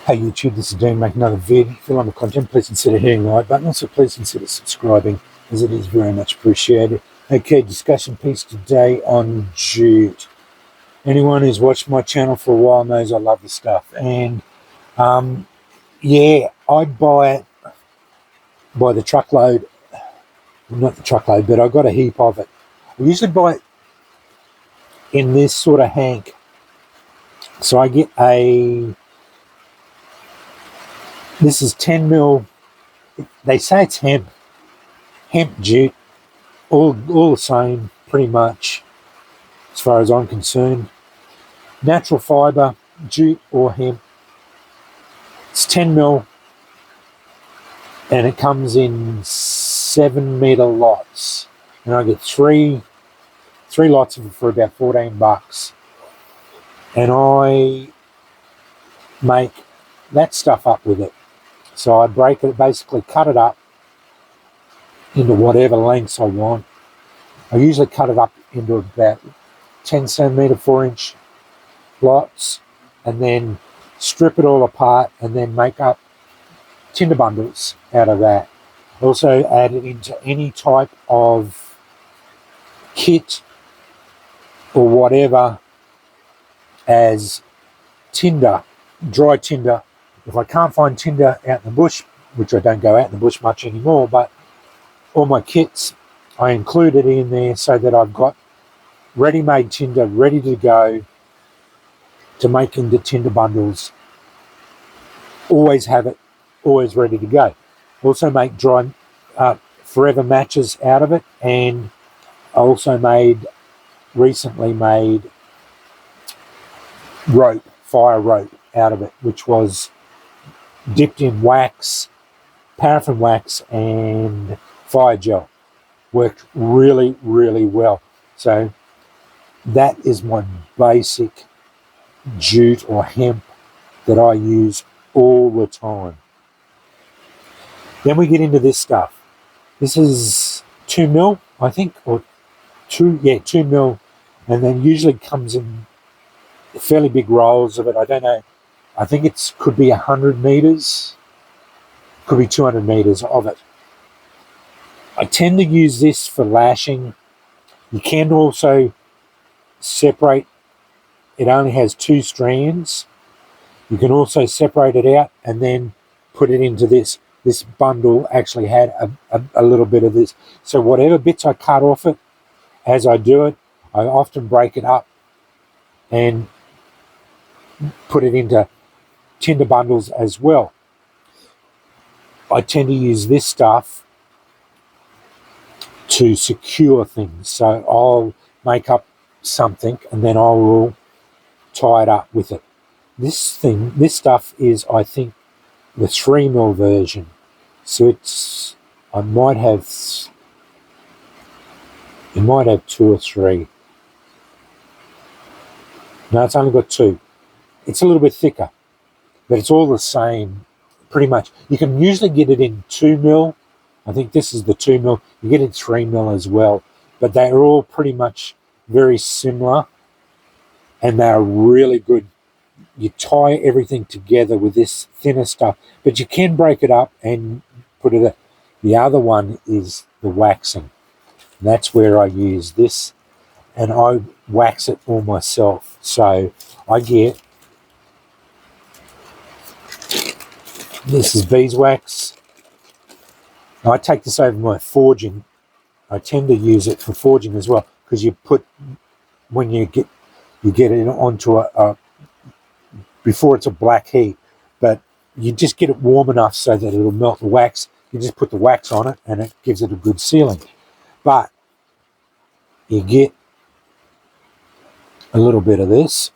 Hey YouTube, this is Dan making another video. If you like my content, please consider hitting the like button. Also, please consider subscribing, as it is very much appreciated. Okay, discussion piece today on jute. Anyone who's watched my channel for a while knows I love the stuff. And yeah, I buy it by the truckload. Not the truckload, but I got a heap of it. I usually buy it in this sort of hank. So I get this is 10 mil. They say it's hemp jute. All the same, pretty much, as far as I'm concerned. Natural fibre, jute or hemp. It's 10 mil, and it comes in 7 metre lots. And I get three lots of it for about $14. And I make that stuff up with it. So I break it, basically cut it up into whatever lengths I want. I usually cut it up into about 10 centimetre, 4-inch lots, and then strip it all apart and then make up tinder bundles out of that. Also add it into any type of kit or whatever as tinder, dry tinder. If I can't find tinder out in the bush, which I don't go out in the bush much anymore, but all my kits, I include it in there so that I've got ready-made tinder ready to go to make into tinder bundles. Always have it, always ready to go. Also make dry forever matches out of it, and I also recently made rope, fire rope out of it, which was dipped in wax, paraffin wax and fire gel. Worked really, really well. So that is my basic jute or hemp that I use all the time. Then we get into this stuff. This is 2 mil, I think, or 2 mil, and then usually comes in fairly big rolls of it. I don't know. I think it could be 100 meters, could be 200 meters of it. I tend to use this for lashing. You can also separate. It only has 2 strands. You can also separate it out and then put it into this. This bundle actually had a little bit of this. So whatever bits I cut off it, as I do it, I often break it up and put it into tinder bundles as well. I tend to use this stuff to secure things. So I'll make up something and then I will tie it up with it. This stuff is, I think, the 3 mil version. So it might have 2 or 3. No, it's only got 2. It's a little bit thicker, but it's all the same, pretty much. You can usually get it in 2 mil. I think this is the 2 mil. You get it in 3 mil as well, but they're all pretty much very similar, and they're really good. You tie everything together with this thinner stuff, but you can break it up and put it. The other one is the waxing. That's where I use this, and I wax it all myself. So I get, this is beeswax. I take this over my forging. I tend to use it for forging as well, because when you get it onto before it's a black heat, but you just get it warm enough so that it'll melt the wax. You just put the wax on it and it gives it a good sealing. But you get a little bit of this.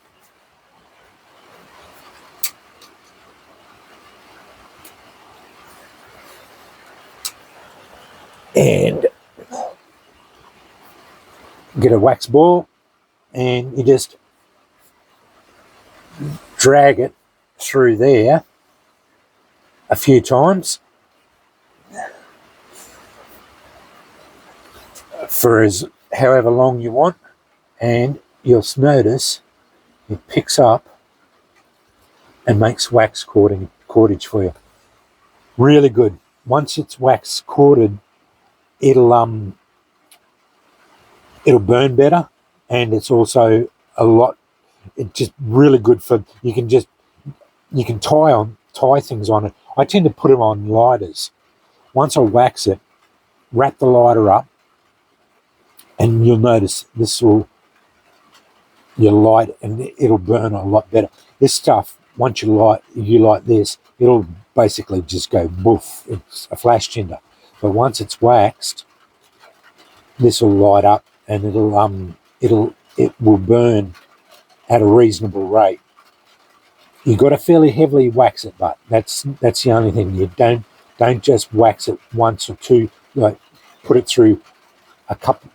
And get a wax ball and you just drag it through there a few times for however long you want, and you'll notice it picks up and makes wax cordage for you. Really good. Once it's wax corded, it'll burn better, and it's also it's just really good for, you can tie things on it. I tend to put them on lighters. Once I wax it, wrap the lighter up, and you'll notice you light and it'll burn a lot better. This stuff, once you light this, it'll basically just go boof. It's a flash tinder. But once it's waxed, this will light up, and it will burn at a reasonable rate. You've got to fairly heavily wax it, but that's the only thing. You don't just wax it once or two, like put it through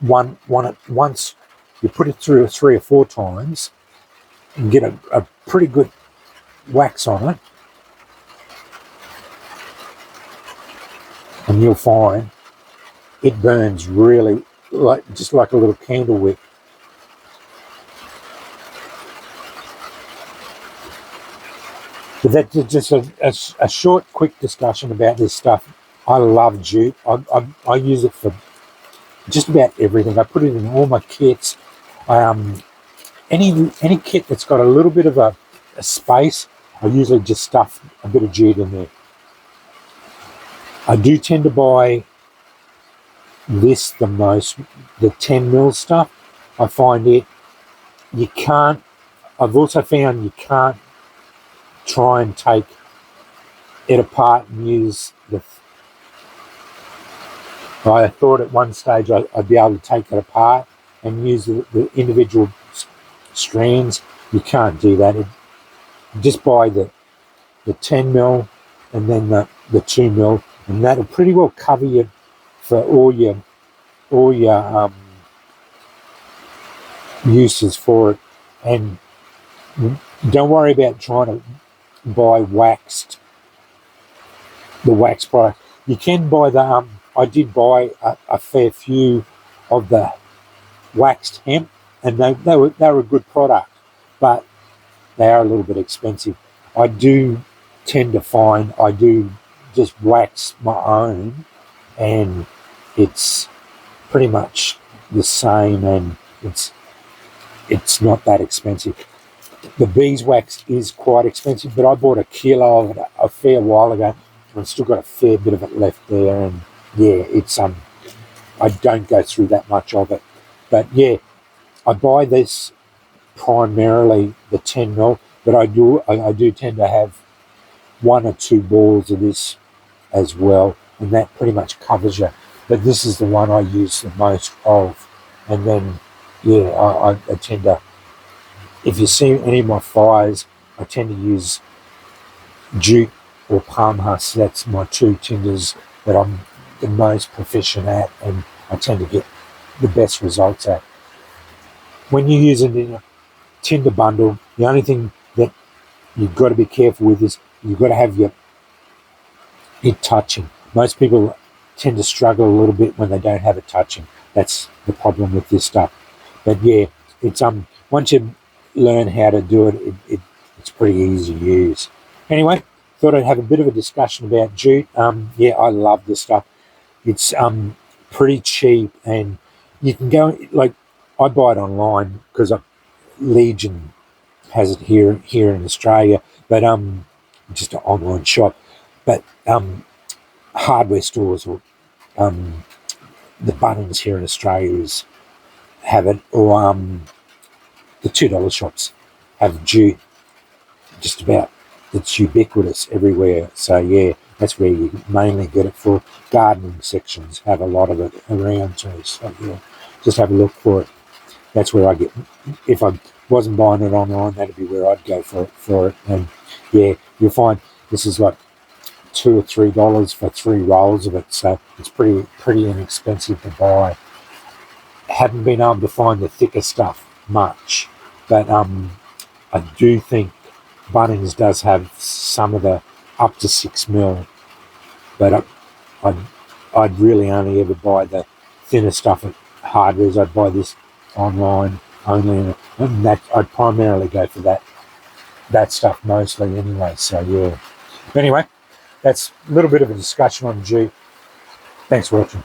one at once. You put it through 3 or 4 times and get a pretty good wax on it, and you'll find it burns really just like a little candle wick. But that's just a short, quick discussion about this stuff. I love jute. I use it for just about everything. I put it in all my kits. Any kit that's got a little bit of a space, I usually just stuff a bit of jute in there. I do tend to buy this the most, the 10 mil stuff. I find I've also found you can't try and take it apart and use I thought at one stage I'd be able to take it apart and use the individual strands. You can't do that. Just buy the 10 mil and then the 2 mil, and that'll pretty well cover you for all your uses for it. And don't worry about trying to buy the wax product. You can buy I did buy a fair few of the waxed hemp, and they were a good product, but they are a little bit expensive. I do tend to find I do just wax my own, and it's pretty much the same, and it's not that expensive. The beeswax is quite expensive, but I bought a kilo of it a fair while ago, and I've still got a fair bit of it left there. And yeah, it's I don't go through that much of it, but yeah, I buy this primarily the 10 mil, but I do tend to have 1 or 2 balls of this as well, and that pretty much covers you. But this is the one I use the most of, and then yeah, I tend to, if you see any of my fires, I tend to use jute or palm husk. That's my 2 tinders that I'm the most proficient at, and I tend to get the best results at. When you use it in a tinder bundle, the only thing that you've got to be careful with is you've got to have it touching. Most people tend to struggle a little bit when they don't have it touching. That's the problem with this stuff. But yeah, it's once you learn how to do it, it's pretty easy to use. Anyway, thought I'd have a bit of a discussion about jute. Yeah, I love this stuff. It's pretty cheap, and you can go, like, I buy it online because Legion has it here in Australia, but just an online shop. But hardware stores or the Bunnings here in Australia have it, or the $2 shops have jute. Just about, it's ubiquitous everywhere. So yeah, that's where you mainly get it for. Gardening sections have a lot of it around too. So yeah, just have a look for it. That's where I get. If I wasn't buying it online, that'd be where I'd go for it. And yeah, you'll find this is like $2 or $3 for 3 rolls of it. So it's pretty inexpensive to buy. Haven't been able to find the thicker stuff much, but I do think Bunnings does have some of the up to 6 mil, but I'd really only ever buy the thinner stuff at hardwares. I'd buy this online only, and that I'd primarily go for that. that stuff mostly anyway. So yeah. Anyway, that's a little bit of a discussion on jute. Thanks for watching.